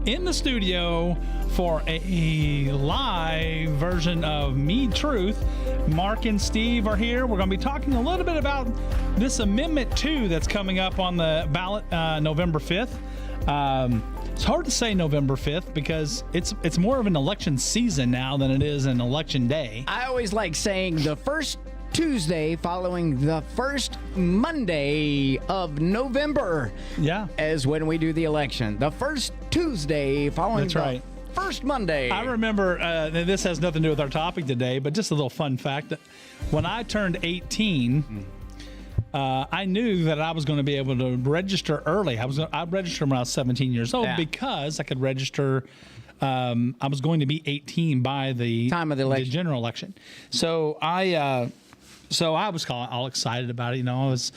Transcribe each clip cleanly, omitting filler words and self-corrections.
in the studio for a live version of Meade Truth. Mark and Steve are here. We're going to be talking a little bit about this Amendment 2 that's coming up on the ballot November 5th. It's hard to say November 5th because it's more of an election season now than it is an election day. I always like saying the first Tuesday following the first Monday of November. Yeah. Is when we do the election. The first Tuesday following first Monday. I remember, this has nothing to do with our topic today, but just a little fun fact. When I turned 18, I knew that I was going to be able to register early. I registered when I was 17 years old because I could register. I was going to be 18 by the time of the election, the general election. So I was all excited about it. I was,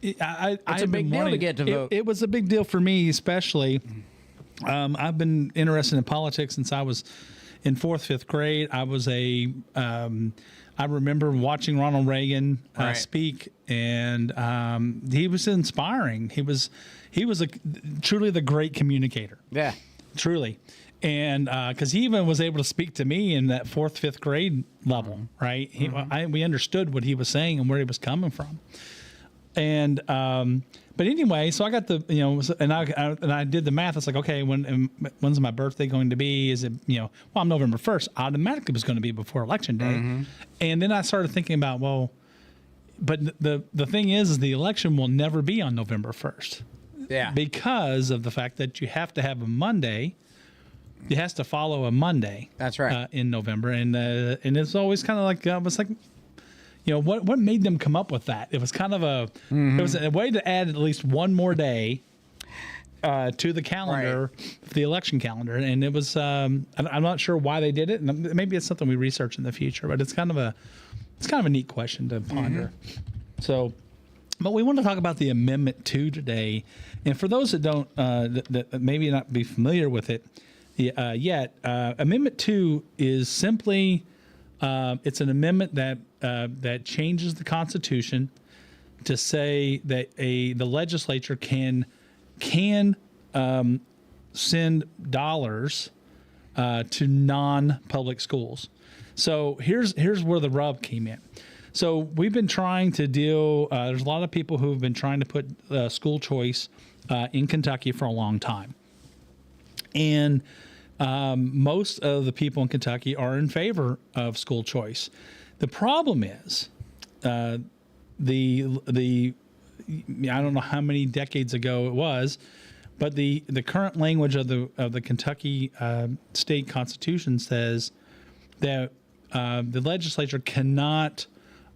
it's a big deal to get to vote. It was a big deal for me, especially. I've been interested in politics since I was in 4th, 5th grade. I remember watching Ronald Reagan speak, and he was inspiring. He was truly the great communicator. Yeah, truly. And because he even was able to speak to me in that 4th, 5th grade level, right? We understood what he was saying and where he was coming from. And but anyway, so I got the and I did the math. It's like, okay, when's my birthday going to be? Is it I'm November 1st. Automatically was going to be before election day. And then I started thinking about but the thing is the election will never be on November 1st. Yeah, because of the fact that you have to have a Monday. It has to follow a Monday. That's right. In November, and it's always kind of like what made them come up with that? It was kind of it was a way to add at least one more day to the calendar, the election calendar, and it was. I'm not sure why they did it, and maybe it's something we research in the future. But it's kind of a neat question to ponder. So. But we want to talk about the Amendment 2 today, and for those that don't, that maybe not be familiar with it yet, Amendment 2 is simply it's an amendment that changes the Constitution to say that the legislature can send dollars to non-public schools. So here's where the rub came in. So we've been trying to deal. There's a lot of people who have been trying to put school choice in Kentucky for a long time, and most of the people in Kentucky are in favor of school choice. The problem is I don't know how many decades ago it was, but the current language of the Kentucky state constitution says that the legislature cannot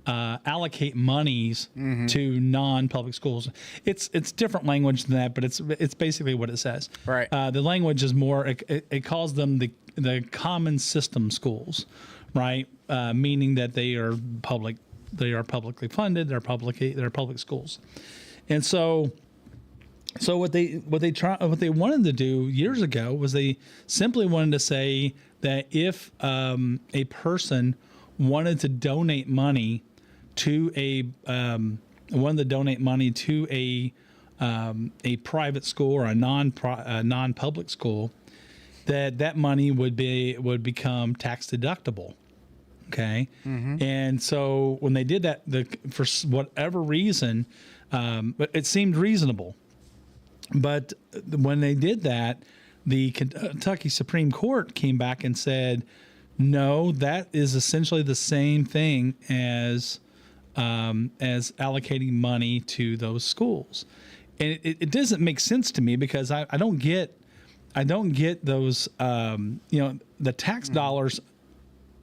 allocate monies to non-public schools. It's different language than that, but it's basically what it says. Right. The language is more. It calls them the common system schools, right? Meaning that they are public. They are publicly funded. They're public schools, and so what they wanted to do years ago was they simply wanted to say that if a person wanted to donate money to a private school or a non-public school, that money would become tax deductible. Okay, and so when they did that, for whatever reason, but it seemed reasonable. But when they did that, the Kentucky Supreme Court came back and said, no, that is essentially the same thing as allocating money to those schools, and it doesn't make sense to me because I don't get those the tax dollars.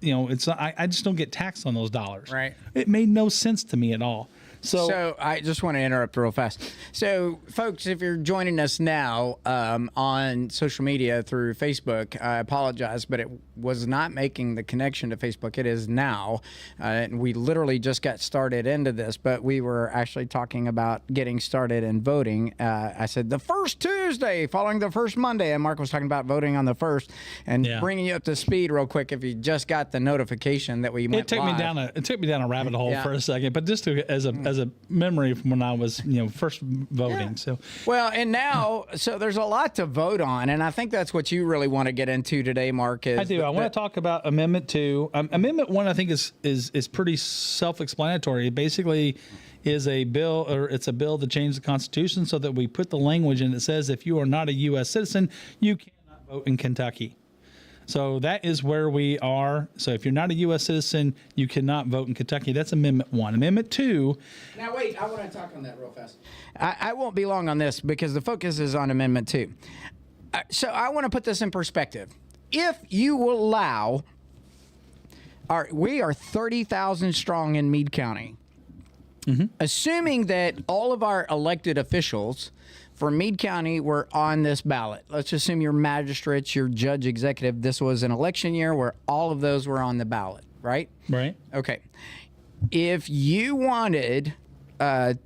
I just don't get taxed on those dollars. Right. It made no sense to me at all. So I just want to interrupt real fast. So, folks, if you're joining us now on social media through Facebook, I apologize, but it was not making the connection to Facebook. It is now. And we literally just got started into this, but we were actually talking about getting started and voting. I said the first Tuesday following the first Monday, and Mark was talking about voting on the first, and bringing you up to speed real quick if you just got the notification that we went live. It took me down a rabbit hole for a second, but just as a as a memory from when I was, first voting. So, well, and now, so there's a lot to vote on, and I think that's what you really want to get into today, Mark. I do. I want to talk about Amendment 2. Amendment 1, I think, is pretty self-explanatory. It basically is a bill, or it's a bill to change the Constitution so that we put the language in that says if you are not a U.S. citizen, you cannot vote in Kentucky. So that is where we are. So if you're not a U.S. citizen, you cannot vote in Kentucky. That's Amendment 1. Amendment 2. Now, wait, I want to talk on that real fast. I won't be long on this because the focus is on Amendment 2. So I want to put this in perspective. If you will allow, we are 30,000 strong in Meade County. Mm-hmm. Assuming that all of our elected officials for Meade County were on this ballot. Let's assume your magistrates, your judge executive. This was an election year where all of those were on the ballot, right? Right. Okay. If you wanted to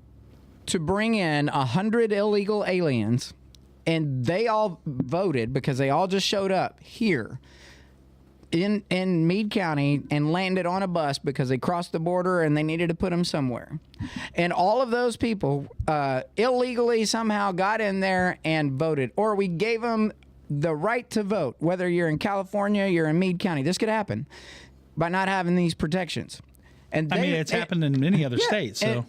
bring in 100 illegal aliens and they all voted because they all just showed up here in Meade County and landed on a bus because they crossed the border and they needed to put them somewhere. And all of those people illegally somehow got in there and voted, or we gave them the right to vote, whether you're in California, you're in Meade County. This could happen by not having these protections. And it's happened in many other states. So.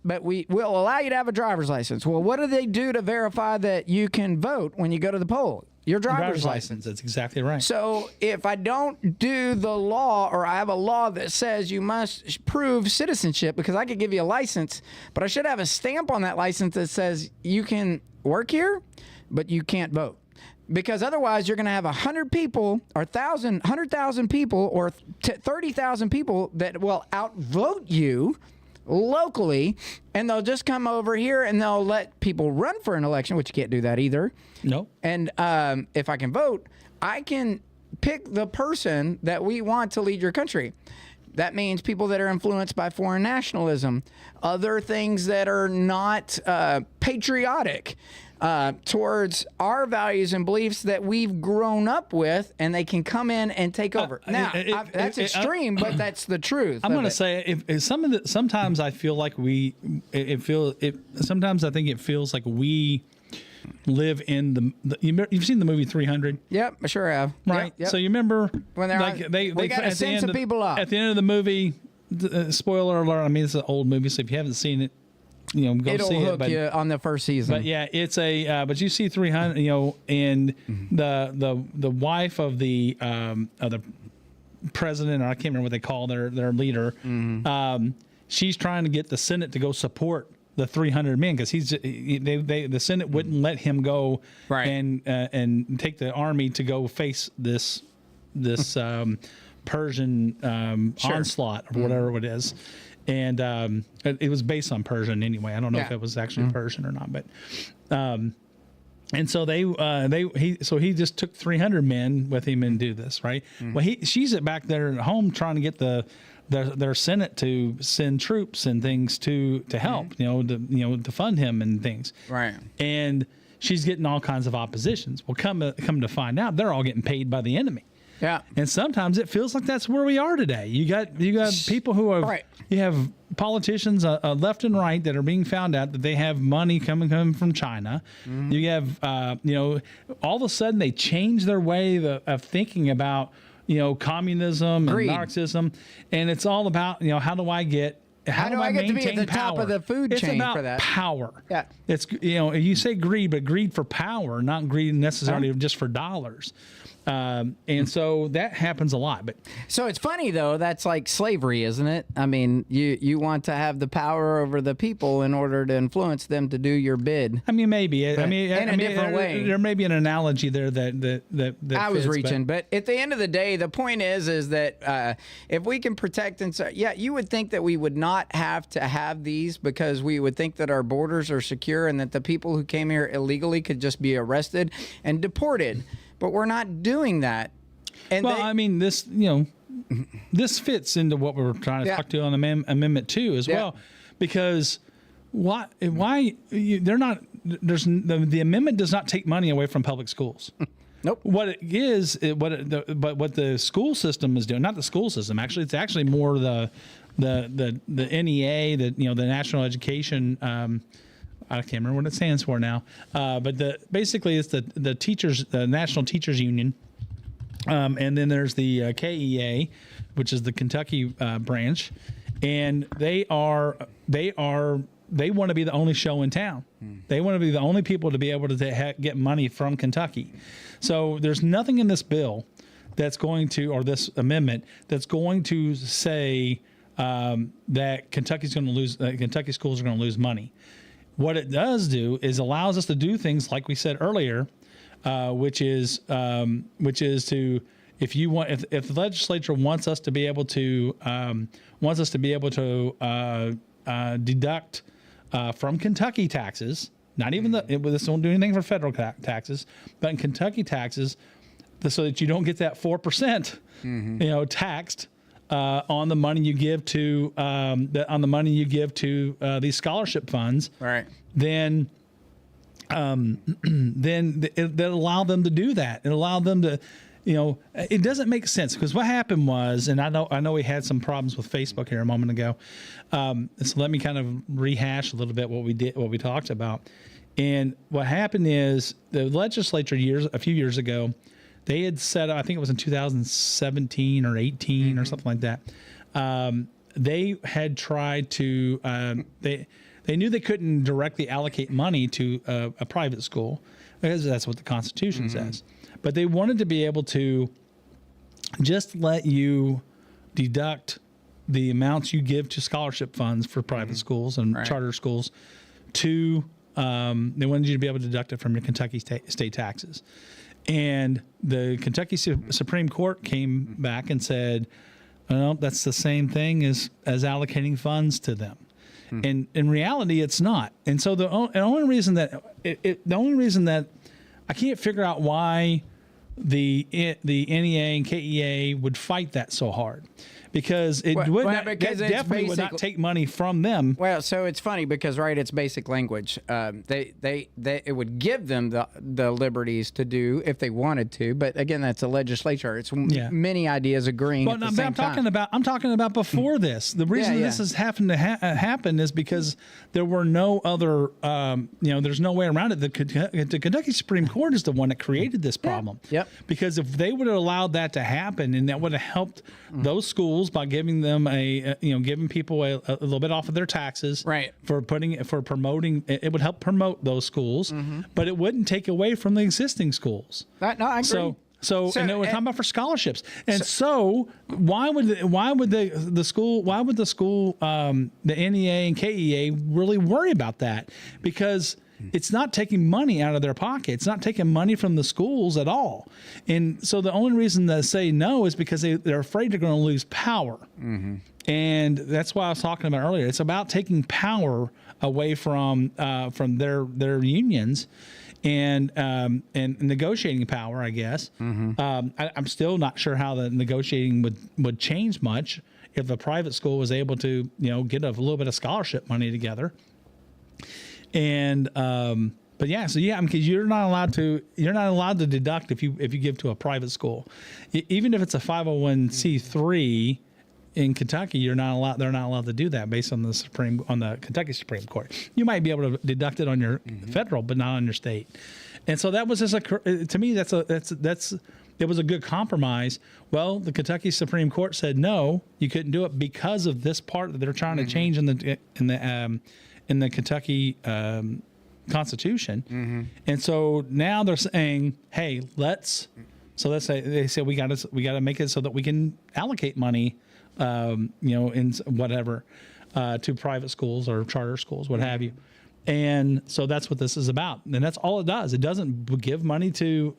But we will allow you to have a driver's license. Well, what do they do to verify that you can vote when you go to the poll? Your driver's license. That's exactly right. So if I don't do the law, or I have a law that says you must prove citizenship, because I could give you a license, but I should have a stamp on that license that says you can work here, but you can't vote. Because otherwise you're going to have 100 people or 100,000 people or 30,000 people that will outvote you locally, and they'll just come over here and they'll let people run for an election, which you can't do that either. No. And if I can vote, I can pick the person that we want to lead your country. That means people that are influenced by foreign nationalism, other things that are not patriotic towards our values and beliefs that we've grown up with, and they can come in and take over. Now, that's extreme, but that's the truth. I'm going to say, sometimes I feel like sometimes I think it feels like we live in you've seen the movie 300? Yep, I sure have. Right. Yep. So you remember when they got to send some people up at the end of the movie. Spoiler alert! I mean, it's an old movie, so if you haven't seen it, go it'll see it. It'll hook you on the first season. But yeah, it's but you see 300, and the wife of the president, or I can't remember what they call their leader. Mm-hmm. She's trying to get the Senate to go support the 300 men, because the Senate wouldn't let him go and take the army to go face this Persian onslaught or whatever it is. And it was based on Persian anyway. I don't know if it was actually Persian or not, but and so he just took 300 men with him and do this, right? Well, she's back there at home trying to get their Senate to send troops and things to help, to fund him and things, right? And she's getting all kinds of oppositions. Well, come to find out, they're all getting paid by the enemy. Yeah. And sometimes it feels like that's where we are today. You got people who have you have politicians left and right that are being found out that they have money coming from China. Mm-hmm. You have all of a sudden they change their way of thinking about communism and Marxism, and it's all about how do I get to be at the top of the food chain for that? Power. Yeah. It's you say greed, but greed for power, not greed necessarily just for dollars. And so that happens a lot. But so it's funny though. That's like slavery, isn't it? I mean, you want to have the power over the people in order to influence them to do your bid. I mean, maybe. In a different way. There may be an analogy there that I was reaching, but at the end of the day, the point is that if we can protect you would think that we would not have to have these, because we would think that our borders are secure and that the people who came here illegally could just be arrested and deported. But we're not doing that. And this this fits into what we're trying to talk to on Amendment 2 as well, because the amendment does not take money away from public schools. Nope. What it is, but what the school system is doing, not the school system, actually, it's actually more the NEA, the National Education. I can't remember what it stands for now, but basically it's the teachers, the National Teachers Union, and then there's the KEA, which is the Kentucky branch, and they want to be the only show in town. They want to be the only people to be able to get money from Kentucky. So there's nothing in this bill that's going to, or this amendment that's going to say that Kentucky's going to lose, Kentucky schools are going to lose money. What it does do is allows us to do things like we said earlier, which is to, if the legislature wants us to be able to deduct from Kentucky taxes, not even this won't do anything for federal taxes, but in Kentucky taxes, so that you don't get that 4%, taxed on the money you give to these scholarship funds, right? Then that allow them to do that. It allowed them to, it doesn't make sense, because what happened was, and I know we had some problems with Facebook here a moment ago. So let me kind of rehash a little bit what we talked about. And what happened is the legislature a few years ago, they had set up, I think it was in 2017 or 18 or something like that. They had tried to, they knew they couldn't directly allocate money to a private school, because that's what the Constitution says. But they wanted to be able to just let you deduct the amounts you give to scholarship funds for private schools and charter schools to, they wanted you to be able to deduct it from your Kentucky state taxes. And the Kentucky Supreme Court came back and said, well, that's the same thing as allocating funds to them. And in reality, it's not. And so the only reason that I can't figure out why the NEA and KEA would fight that so hard, because it definitely would not take money from them. Well, so it's funny because, right, it's basic language. It would give them the liberties to do if they wanted to, but again, that's a legislature. It's many ideas agreeing at the same time. I'm talking about before this. The reason this has happened to happen is because there were no other, there's no way around it. The Kentucky Supreme Court is the one that created this problem. Yep. Because if they would have allowed that to happen, and that would have helped those schools by giving them giving people a little bit off of their taxes, right, for promoting, it would help promote those schools, but it wouldn't take away from the existing schools. No, I agree. So and we're talking about for scholarships, and so why would the school, the NEA and KEA really worry about that? Because it's not taking money out of their pocket. It's not taking money from the schools at all. And so the only reason they say no is because they're afraid they're going to lose power. And that's why I was talking about earlier. It's about taking power away from their unions and negotiating power, I guess. I'm still not sure how the negotiating would change much if a private school was able to get a little bit of scholarship money together. And because you're not allowed to deduct if you give to a private school, even if it's a 501c3 in Kentucky. They're not allowed to do that based on the Kentucky Supreme Court. You might be able to deduct it on your federal, but not on your state. And so that was just to me it was a good compromise. Well, the Kentucky Supreme Court said no, you couldn't do it because of this part that they're trying to change in the Kentucky Constitution. And so now they're saying, hey, let's say they say we got to make it so that we can allocate money, in whatever, to private schools or charter schools, what have you. And so that's what this is about, and that's all it does. It doesn't give money to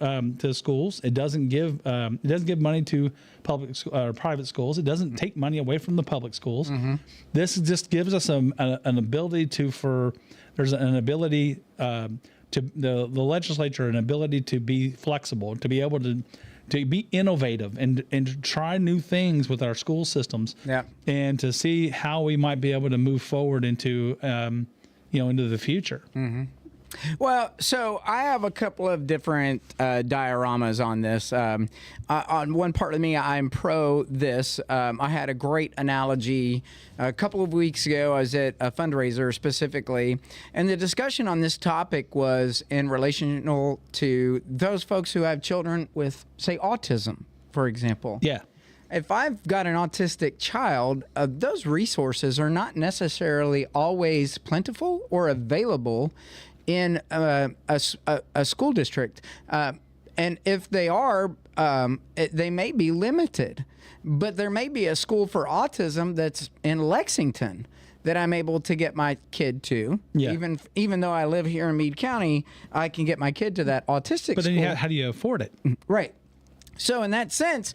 schools. It doesn't give money to public or private schools. It doesn't take money away from the public schools. This just gives us an ability to the legislature an ability to be flexible, to be able to be innovative and to try new things with our school systems, and to see how we might be able to move forward into into the future. Well, so I have a couple of different dioramas on this. On one part of me, I'm pro this. I had a great analogy a couple of weeks ago. I was at a fundraiser specifically, and the discussion on this topic was in relation to those folks who have children with, say, autism, for example. Yeah. If I've got an autistic child, those resources are not necessarily always plentiful or available in a school district. And if they are, they may be limited. But there may be a school for autism that's in Lexington that I'm able to get my kid to. Yeah. Even though I live here in Meade County, I can get my kid to that autistic But then school. how do you afford it? Right. So in that sense,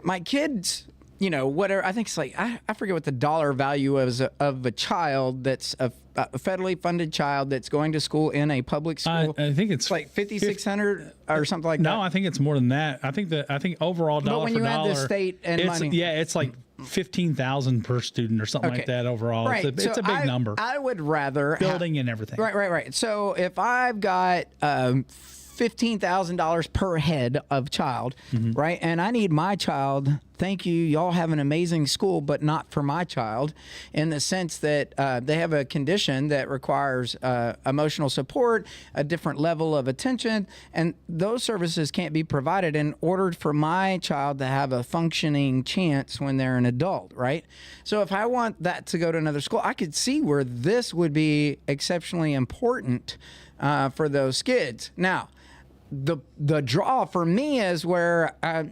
my kids, whatever, I think it's like, I forget what the dollar value is of a child that's a federally funded child that's going to school in a public school. I think it's like $5,600 or something like that. No, I think it's more than that. I think overall dollar when for you add dollar, the state and money. Yeah, it's like 15,000 per student or something like that overall. Right. It's a big number. I would rather Building and everything. Right. So if I've got $15,000 per head of child, right? And I need my child. Thank you. Y'all have an amazing school, but not for my child, in the sense that they have a condition that requires emotional support, a different level of attention, and those services can't be provided in order for my child to have a functioning chance when they're an adult, right? So if I want that to go to another school, I could see where this would be exceptionally important for those kids. Now, the draw for me is where I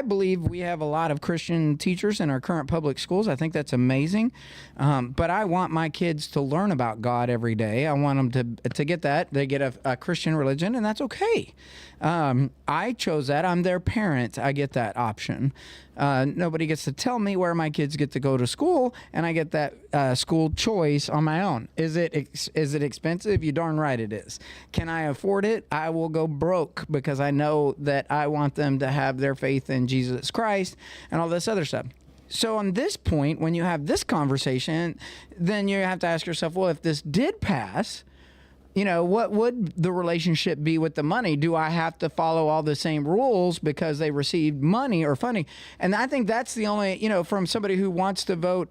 believe we have a lot of Christian teachers in our current public schools. I think that's amazing. But I want my kids to learn about God every day. I want them to get that. They get a Christian religion, and that's okay. I chose that. I'm their parent. I get that option. Nobody gets to tell me where my kids get to go to school, and I get that school choice on my own. Is it expensive? You darn right it is. Can I afford it? I will go broke because I know that I want them to have their faith in Jesus Christ and all this other stuff. So on this point, when you have this conversation, then you have to ask yourself, well, if this did pass, what would the relationship be with the money? Do I have to follow all the same rules because they received money or funding? And I think that's the only, from somebody who wants to vote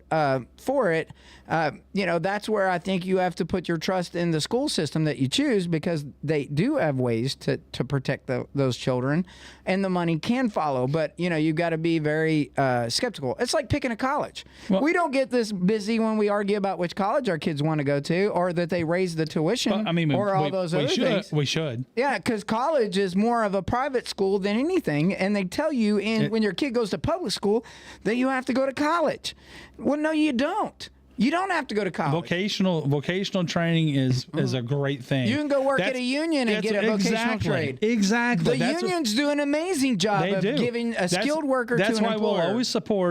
for it, that's where I think you have to put your trust in the school system that you choose, because they do have ways to protect those children, and the money can follow. But, you've got to be very skeptical. It's like picking a college. Well, we don't get this busy when we argue about which college our kids want to go to, or that they raise the tuition. Or all those other things. We should. Yeah, because college is more of a private school than anything, and they tell you when your kid goes to public school that you have to go to college. Well, no, you don't. You don't have to go to college. Vocational training is a great thing. You can go work at a union and get a vocational trade. Exactly. The unions do an amazing job of giving a skilled worker to an employer.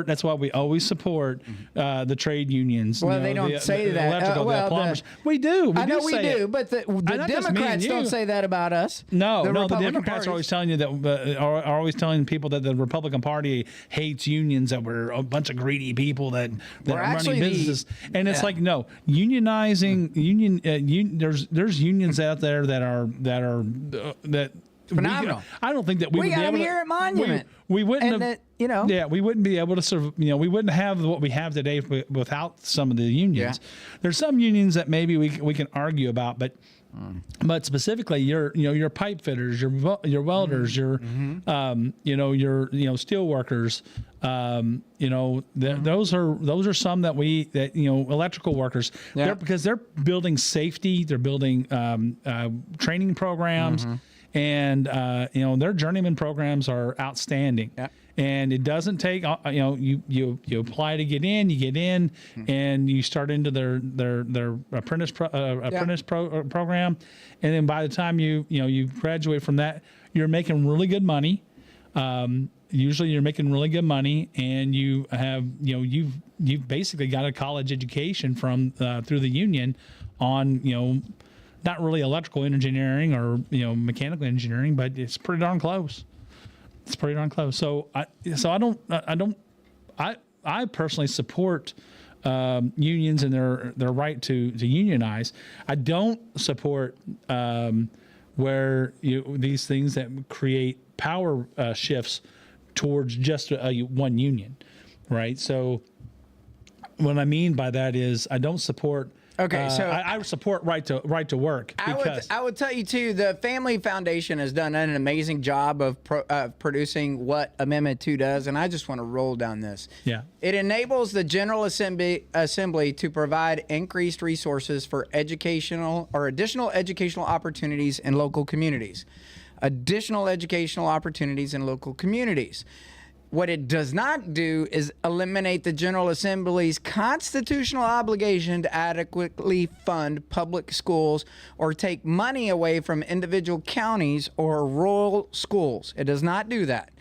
That's why we always support the trade unions. Well, they don't say that. Electrical, the plumbers. We do. I know we do, but the Democrats don't say that about us. No, the Democrats are always telling you that are always telling people that the Republican Party hates unions, that we're a bunch of greedy people that are running businesses. And it's like, no, unionizing there's unions out there that phenomenal. I don't think that we would got be able them here at Monument. We wouldn't and have, that, yeah, we wouldn't be able to sort of, we wouldn't have what we have today without some of the unions. Yeah. There's some unions that maybe we can argue about, but specifically your pipe fitters, your welders, your steel workers, those are some that electrical workers, because they're building safety, they're building training programs, and their journeyman programs are outstanding. Yeah. And it doesn't take, you apply to get in, and you start into their apprentice program, and then by the time you graduate from that, you're making really good money. Usually, you're making really good money, and you have you've basically got a college education from through the union on not really electrical engineering or mechanical engineering, but it's pretty darn close. It's pretty darn close. So I personally support unions and their right to unionize. I don't support where these things that create power shifts towards just one union, right? So what I mean by that is I don't support. Okay, so I support right to work. I would tell you too. The Family Foundation has done an amazing job of producing what Amendment 2 does, and I just want to roll down this. Yeah, it enables the General Assembly to provide increased resources for educational or additional educational opportunities in local communities. Additional educational opportunities in local communities. What it does not do is eliminate the General Assembly's constitutional obligation to adequately fund public schools or take money away from individual counties or rural schools. It does not do that.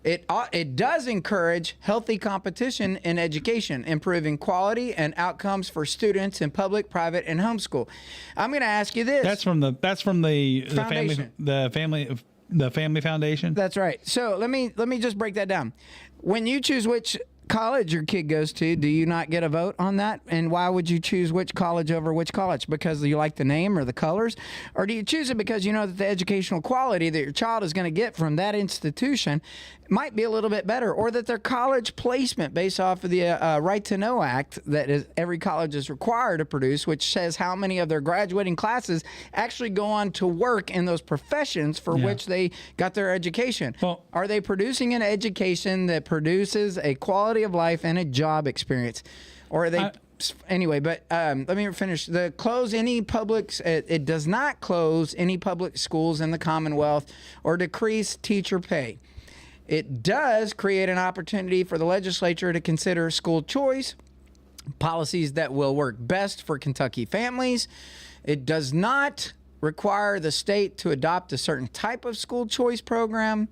It does encourage healthy competition in education, improving quality and outcomes for students in public, private, and homeschool. I'm going to ask you this. That's from the Family Foundation. That's right. So let me just break that down. When you choose which college your kid goes to, do you not get a vote on that? And why would you choose which college over which college? Because you like the name or the colors? Or do you choose it because you know that the educational quality that your child is going to get from that institution might be a little bit better, or that their college placement based off of the Right to Know Act that every college is required to produce, which says how many of their graduating classes actually go on to work in those professions for which they got their education. Well, are they producing an education that produces a quality of life and a job experience? Or are they... Anyway, but let me finish. It does not close any public schools in the Commonwealth or decrease teacher pay. It does create an opportunity for the legislature to consider school choice policies that will work best for Kentucky families. It does not require the state to adopt a certain type of school choice program.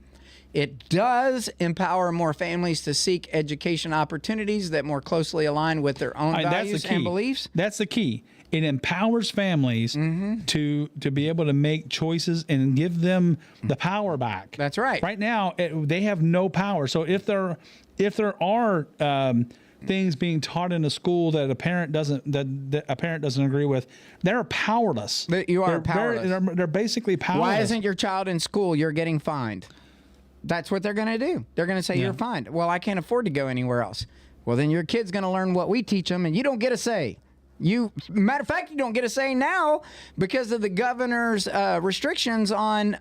It does empower more families to seek education opportunities that more closely align with their own values and beliefs. That's the key. It empowers families to be able to make choices and give them the power back. That's right. Right now, they have no power. So if there are things being taught in a school that a parent doesn't agree with, they're powerless. You are powerless. They're basically powerless. Why isn't your child in school? You're getting fined. That's what they're going to do. They're going to say you're fined. Well, I can't afford to go anywhere else. Well, then your kid's going to learn what we teach them, and you don't get a say. Matter of fact, you don't get a say now because of the governor's restrictions on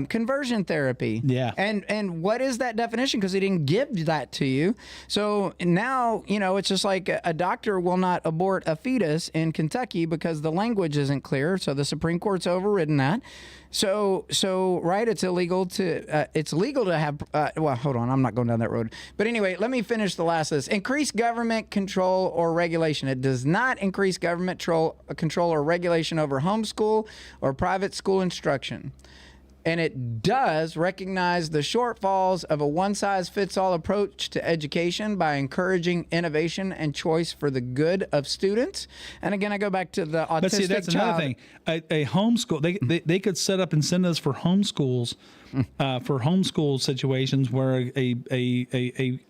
conversion therapy. Yeah. And what is that definition? Because he didn't give that to you. So now, it's just like a doctor will not abort a fetus in Kentucky because the language isn't clear. So the Supreme Court's overridden that. So right, it's illegal to have. Well, hold on, I'm not going down that road. But anyway, let me finish the last of this. Increase government control or regulation. It does not increase government control or regulation over homeschool or private school instruction. And it does recognize the shortfalls of a one-size-fits-all approach to education by encouraging innovation and choice for the good of students. And again, I go back to the autistic child. But see, that's another thing. A homeschool, they could set up incentives for homeschools, for homeschool situations where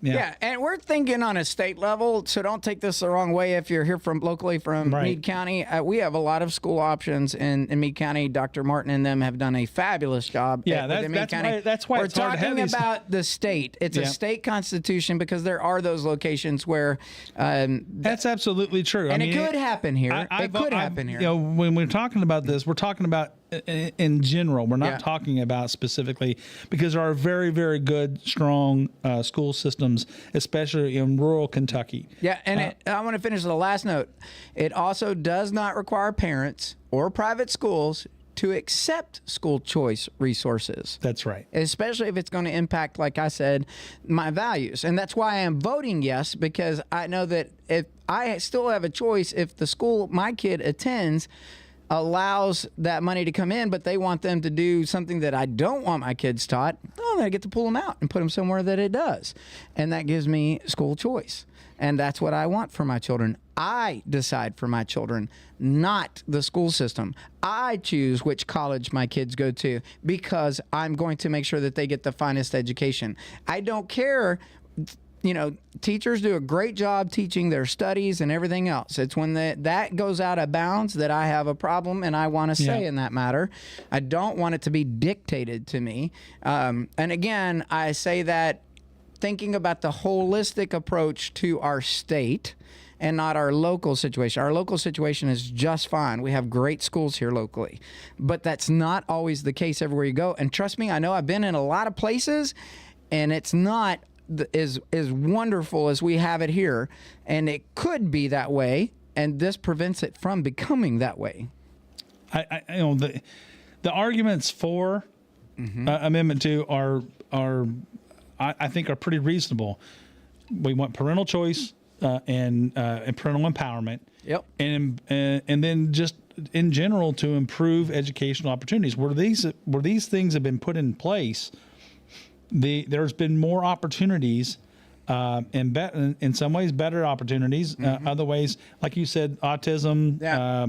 yeah, and we're thinking on a state level, so don't take this the wrong way if you're here locally from Meade County. We have a lot of school options in Meade County. Dr. Martin and them have done a fabulous job. Yeah, that's why we're it's hard to have talking about the state. It's a state constitution because there are those locations where that's absolutely true. And it could happen here. It could happen here. When we're talking about this, we're talking about in general. We're not talking about specifically because there are very, very good, strong school systems, especially in rural Kentucky. Yeah, and I want to finish with the last note. It also does not require parents or private schools to accept school choice resources. That's right. Especially if it's going to impact, like I said, my values. And that's why I am voting yes, because I know that if I still have a choice, if the school my kid attends allows that money to come in, but they want them to do something that I don't want my kids taught, well, I get to pull them out and put them somewhere that it does. And that gives me school choice. And that's what I want for my children. I decide for my children, not the school system. I choose which college my kids go to because I'm going to make sure that they get the finest education. I don't care teachers do a great job teaching their studies and everything else. It's when that goes out of bounds that I have a problem, and I want to say in that matter. I don't want it to be dictated to me. And again, I say that thinking about the holistic approach to our state and not our local situation. Our local situation is just fine. We have great schools here locally, but that's not always the case everywhere you go. And trust me, I know I've been in a lot of places, and it's not as wonderful as we have it here, and it could be that way, and this prevents it from becoming that way. The arguments for Amendment 2 are I think are pretty reasonable. We want parental choice and parental empowerment. Yep. And then just in general to improve educational opportunities. Where these things have been put in place, there's been more opportunities, in some ways better opportunities. Other ways, like you said, autism. Yeah.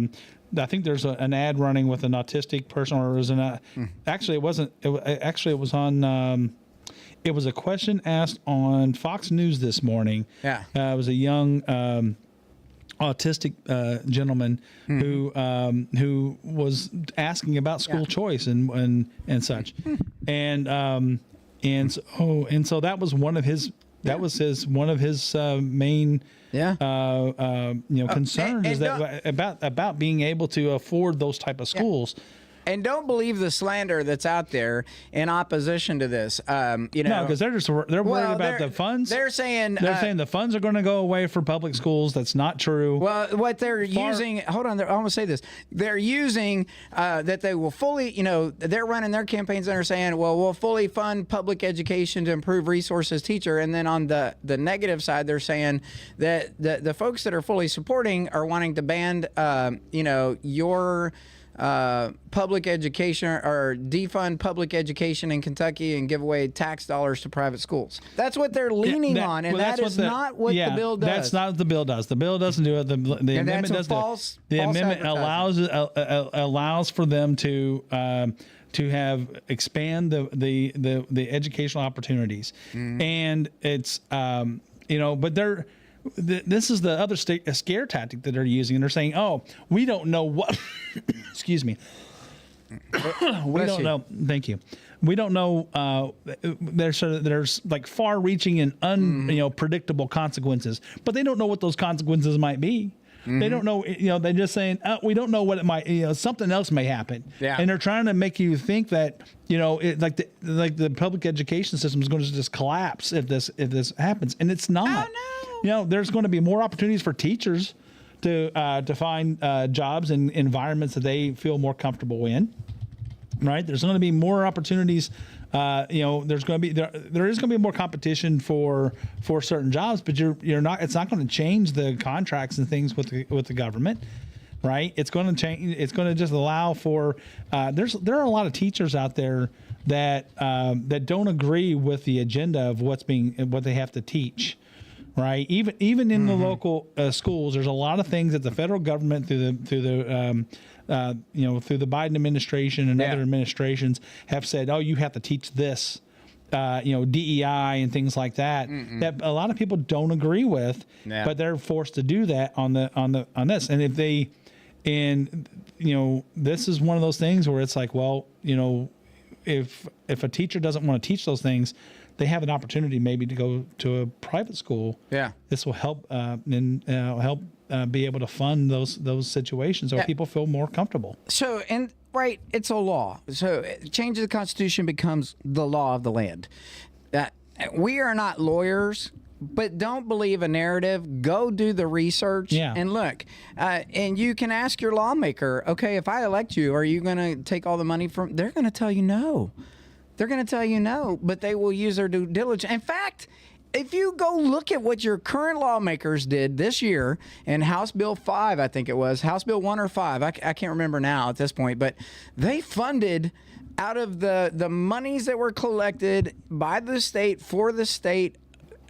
I think there's an ad running with an autistic person, or it was actually it wasn't. It was on. It was a question asked on Fox News this morning. Yeah. It was a young autistic gentleman who was asking about school choice and such, and so that was one of his one of his main concerns is that about being able to afford those type of schools. And don't believe the slander that's out there in opposition to this. No, because they're worried about the funds. They're saying the funds are going to go away for public schools. That's not true. Well, what they're using. Hold on, I want to say this. They're using that they will fully. They're running their campaigns and they're saying, well, we'll fully fund public education to improve resources teacher. And then on the negative side, they're saying that the folks that are fully supporting are wanting to ban your public education or defund public education in Kentucky and give away tax dollars to private schools. That's what they're leaning on, and that is not what the bill does. That's not what the bill does. The bill doesn't do it. The amendment does false. The amendment allows for them to expand the educational opportunities, and it's but they're. This is the other scare tactic that they're using, and they're saying, "Oh, we don't know what." Excuse me. We don't know. Thank you. We don't know. There's like far-reaching and predictable consequences, but they don't know what those consequences might be. They don't know. They're just saying, we don't know what it might. Something else may happen. Yeah. And they're trying to make you think that like the public education system is going to just collapse if this happens, and it's not. Oh, no. There's going to be more opportunities for teachers to find jobs in environments that they feel more comfortable in. Right? There's going to be more opportunities. There's going to be there is going to be more competition for certain jobs, but you're not. It's not going to change the contracts and things with the government, right? It's going to change. It's going to just allow for. There are a lot of teachers out there that don't agree with the agenda of what they have to teach. Right, even in the local schools, there's a lot of things that the federal government through the Biden administration and other administrations have said, oh, you have to teach this, DEI and things like that. That a lot of people don't agree with, but they're forced to do that on this. And this is one of those things where it's like, well, if a teacher doesn't want to teach those things, they have an opportunity maybe to go to a private school. Yeah, this will help be able to fund those situations so people feel more comfortable. So it's a law. So change of the Constitution becomes the law of the land. We are not lawyers, but don't believe a narrative. Go do the research and look. And you can ask your lawmaker, okay, if I elect you, are you going to take all the money from? They're going to tell you no. They're going to tell you no, but they will use their due diligence. In fact, if you go look at what your current lawmakers did this year in House Bill 5, I think it was, House Bill 1 or 5, I can't remember now at this point, but they funded out of the monies that were collected by the state for the state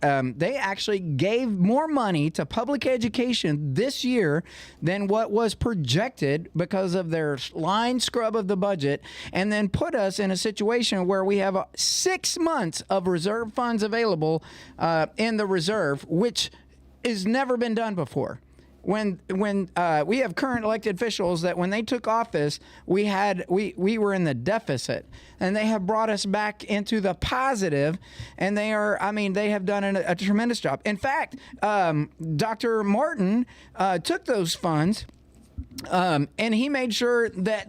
they actually gave more money to public education this year than what was projected because of their line scrub of the budget, and then put us in a situation where we have 6 months of reserve funds available in the reserve, which has never been done before. When we have current elected officials that when they took office, we were in the deficit, and they have brought us back into the positive, and they have done a tremendous job. In fact, Dr. Martin took those funds, and he made sure that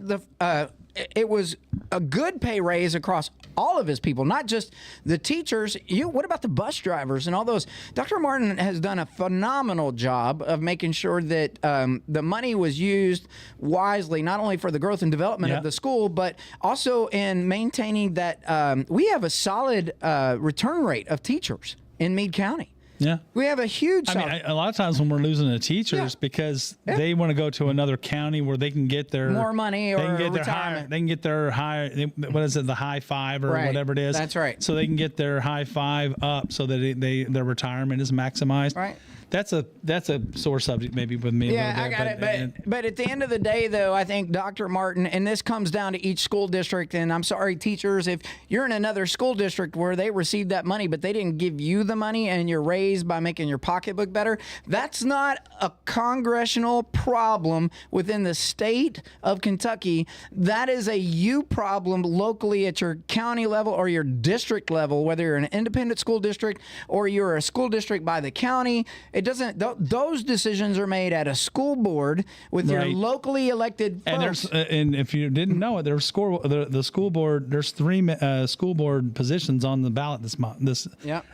it was a good pay raise across all of his people, not just the teachers. What about the bus drivers and all those? Dr. Martin has done a phenomenal job of making sure that the money was used wisely, not only for the growth and development of the school, but also in maintaining that we have a solid return rate of teachers in Meade County. Yeah. We have a huge... a lot of times when we're losing the teachers because they want to go to another county where they can get their... more money or retirement. They can get their what is it, the high five or whatever it is. That's right. So they can get their high five up so that their retirement is maximized. Right. That's a sore subject maybe with me. Yeah, I got it. But at the end of the day, though, I think Dr. Martin, and this comes down to each school district, and I'm sorry, teachers, if you're in another school district where they received that money, but they didn't give you the money and you're raised by making your pocketbook better, that's not a congressional problem within the state of Kentucky. That is a you problem locally at your county level or your district level, whether you're an independent school district or you're a school district by the county. It doesn't. Those decisions are made at a school board with your locally elected folks. And if you didn't know it, the school board. There's 3 school board positions on the ballot this month. And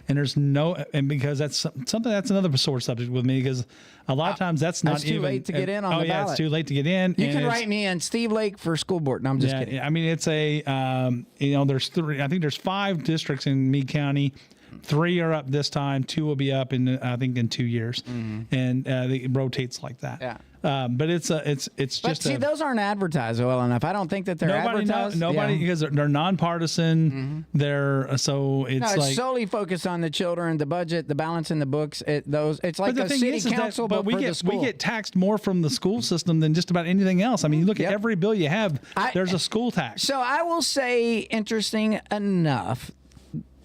there's because that's something that's another sore subject with me because a lot of times that's not too late to get in on the ballot. It's too late to get in. You can write me in Steve Lake for school board. No, I'm just kidding. I mean, it's there's 3. I think there's 5 districts in Meade County. 3 are up this time. 2 will be up in 2 years, and it rotates like that. Yeah. But it's just. But see, those aren't advertised well enough. I don't think that they're advertised. Nobody because they're nonpartisan. They're it's solely focused on the children, the budget, the balance in the books. It's like a city council, but for the school. We get taxed more from the school system than just about anything else. I mean, you look at every bill you have. There's a school tax. So I will say, interesting enough,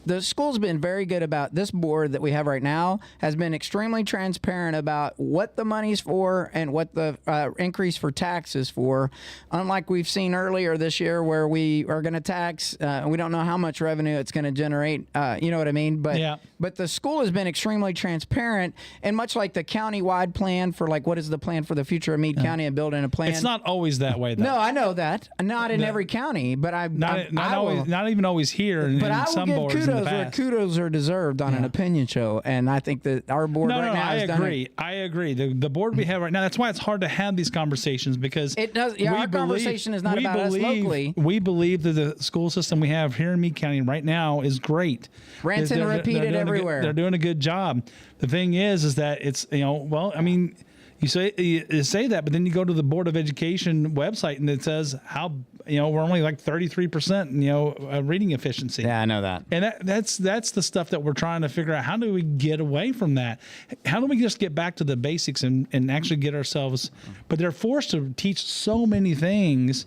the school's been very good about this board that we have right now has been extremely transparent about what the money's for and what the increase for tax is for. Unlike we've seen earlier this year where we are going to tax, we don't know how much revenue it's going to generate. You know what I mean? But the school has been extremely transparent, and much like the county-wide plan for what is the plan for the future of Meade County and building a plan. It's not always that way, though. No, I know that. Not in every county, but not even always here. But I will some give boards kudos where kudos are deserved on an opinion show, and I think that our board right now has done it. I agree. The board we have right now, that's why it's hard to have these conversations because it does. Yeah, our conversation is not about us locally. We believe that the school system we have here in Meade County right now is great. Rinse and repeat it everywhere. They're doing a good job. The thing is that it's you say that, but then you go to the Board of Education website and it says we're only like 33%, reading efficiency. Yeah, I know that. And that's the stuff that we're trying to figure out. How do we get away from that? How do we just get back to the basics and actually get ourselves? But they're forced to teach so many things.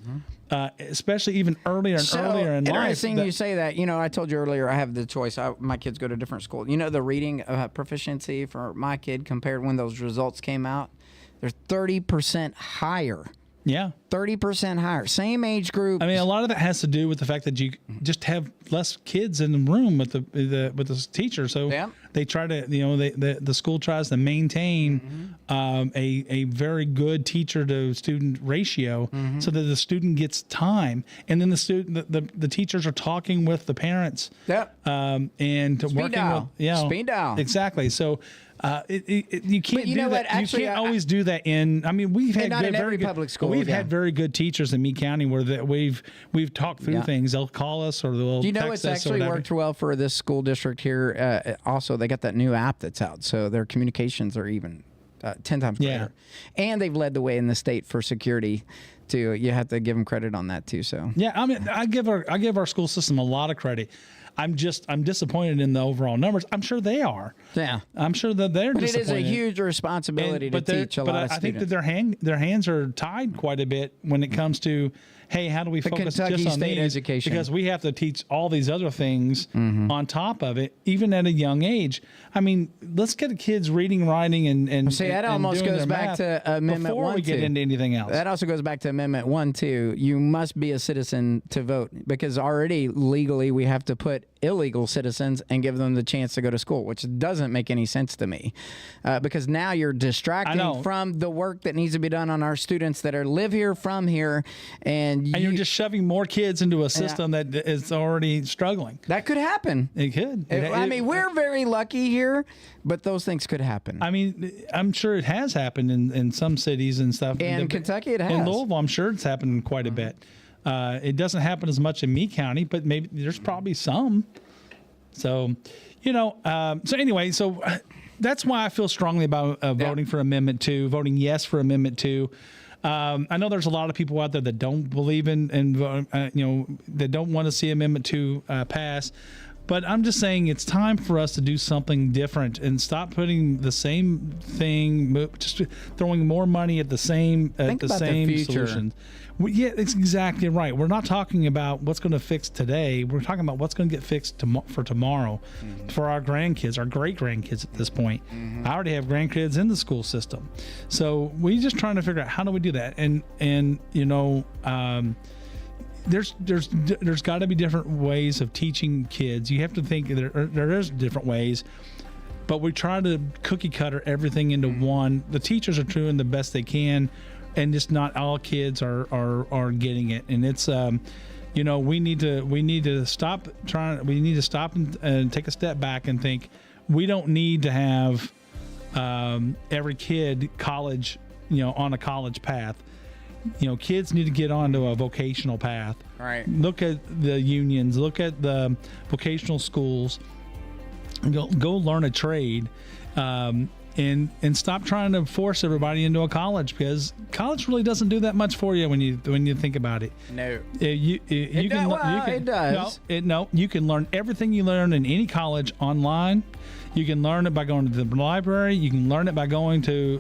Especially even earlier and earlier in life. Interesting you say that. I told you earlier I have the choice. My kids go to different schools. The reading proficiency for my kid compared when those results came out, they're 30% higher. Yeah. 30% higher. Same age group. I mean, a lot of that has to do with the fact that you just have less kids in the room with the teacher. So they try to, the school tries to maintain a very good teacher to student ratio so that the student gets time. And then the teachers are talking with the parents. And working with speed dial. Exactly. So you can't do that. Actually, you can't always do that we've had not in every public school. We've had very good teachers in Meade County where we've talked through things. They'll call us or they'll text us. It's actually worked well for this school district here. Also, they got that new app that's out, so their communications are even 10 times greater. And they've led the way in the state for security. You have to give them credit on that too. So I give our school system a lot of credit. I'm disappointed in the overall numbers. I'm sure they are. Yeah. I'm sure that they're But it disappointed. is a huge responsibility to teach a lot of I think students. that their hands are tied quite a bit when it comes to, hey, how do we focus Kentucky just on State these? education. Because we have to teach all these other things on top of it, even at a young age. I mean, let's get the kids reading, writing, and See, that and almost doing goes their back math to Amendment before 1 we get too. into anything else. That also goes back to Amendment 1, too. You must be a citizen to vote, because already legally we have to put illegal citizens and give them the chance to go to school, which doesn't make any sense to me, because now you're distracting from the work that needs to be done on our students that live here, from here, and you're just shoving more kids into a system that is already struggling. That could happen. It could. I mean, we're very lucky here, but those things could happen. I mean, I'm sure it has happened in some cities and stuff. In Kentucky, it has. In Louisville, I'm sure it's happened quite a bit. It doesn't happen as much in Meade County, but maybe there's probably some. So, so anyway, that's why I feel strongly about voting for Amendment 2, voting yes for Amendment 2. I know there's a lot of people out there that don't believe in that don't want to see Amendment 2 pass. But I'm just saying it's time for us to do something different and stop putting the same thing, just throwing more money at the same solutions. Yeah, it's exactly right. We're not talking about what's going to fix today. We're talking about what's going to get fixed for tomorrow, for our grandkids, our great grandkids at this point. I already have grandkids in the school system, so we're just trying to figure out how do we do that. There's got to be different ways of teaching kids. You have to think there is different ways, but we try to cookie cutter everything into one. The teachers are doing the best they can, and just not all kids are getting it. And it's we need to stop trying. We need to stop and take a step back and think. We don't need to have every kid college, on a college path. Kids need to get onto a vocational path. Right. Look at the unions. Look at the vocational schools. Go learn a trade, and stop trying to force everybody into a college, because college really doesn't do that much for you when you think about it. No. It does. No, you can learn everything you learn in any college online. You can learn it by going to the library. You can learn it by going to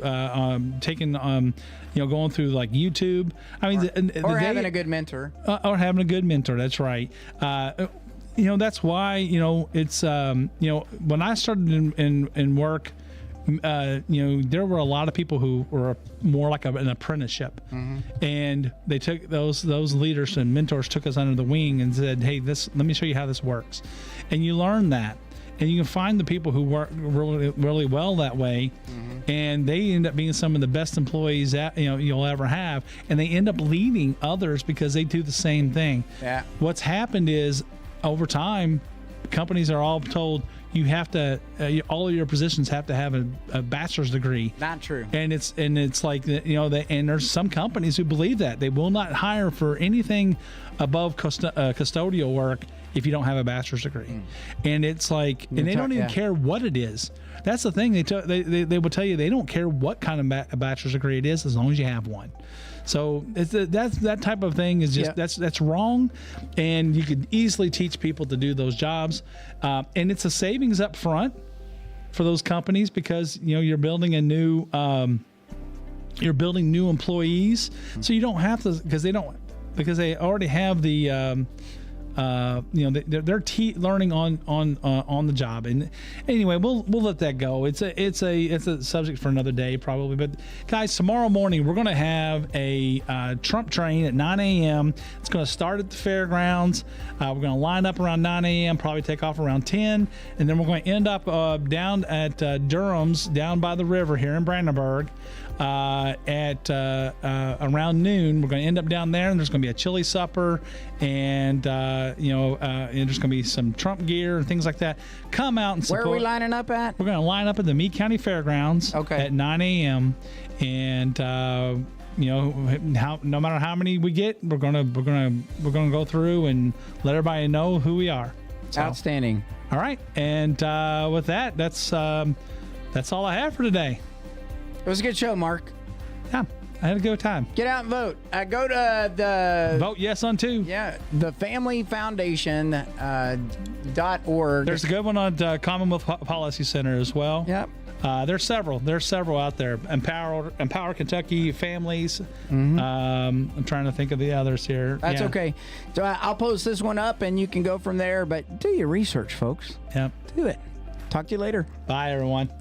going through like YouTube. I mean, or having a good mentor. Or having a good mentor. That's right. That's why it's when I started in work, there were a lot of people who were more like an apprenticeship, and they took those leaders and mentors took us under the wing and said, "Hey, let me show you how this works," and you learn that. And you can find the people who work really, really well that way, and they end up being some of the best employees that you'll ever have, and they end up leading others because they do the same thing. Yeah. What's happened is, over time, companies are all told you have to, all of your positions have to have a bachelor's degree. Not true. And it's like and there's some companies who believe that they will not hire for anything above custodial work if you don't have a bachelor's degree. And it's like, and they don't even care what it is. That's the thing. They will tell you they don't care what kind of bachelor's degree it is, as long as you have one. So that type of thing is just that's wrong, and you could easily teach people to do those jobs, and it's a savings up front for those companies, because you're building a new new employees, so you don't have to, because they already have the they're learning on the job. And anyway, we'll let that go. It's a subject for another day probably. But guys, tomorrow morning we're going to have a Trump train at 9 a.m. It's going to start at the fairgrounds. We're going to line up around 9 a.m. probably take off around 10, and then we're going to end up down at Durham's, down by the river here in Brandenburg. At around noon. We're going to end up down there, and there's going to be a chili supper, and and there's going to be some Trump gear and things like that. Come out and support. Where are we lining up at? We're going to line up at the Meade County Fairgrounds at 9 a.m. And no matter how many we get, we're gonna go through and let everybody know who we are. So, outstanding. All right, and with that, that's all I have for today. It was a good show, Mark. Yeah. I had a good time. Get out and vote. Go to the Vote yes on 2. Yeah, the Family Foundation .org. There's a good one on Commonwealth Policy Center as well. Yep. There's several out there. Empower Kentucky Families. I'm trying to think of the others here. That's okay. So I'll post this one up, and you can go from there. But do your research, folks. Yep. Do it. Talk to you later. Bye, everyone.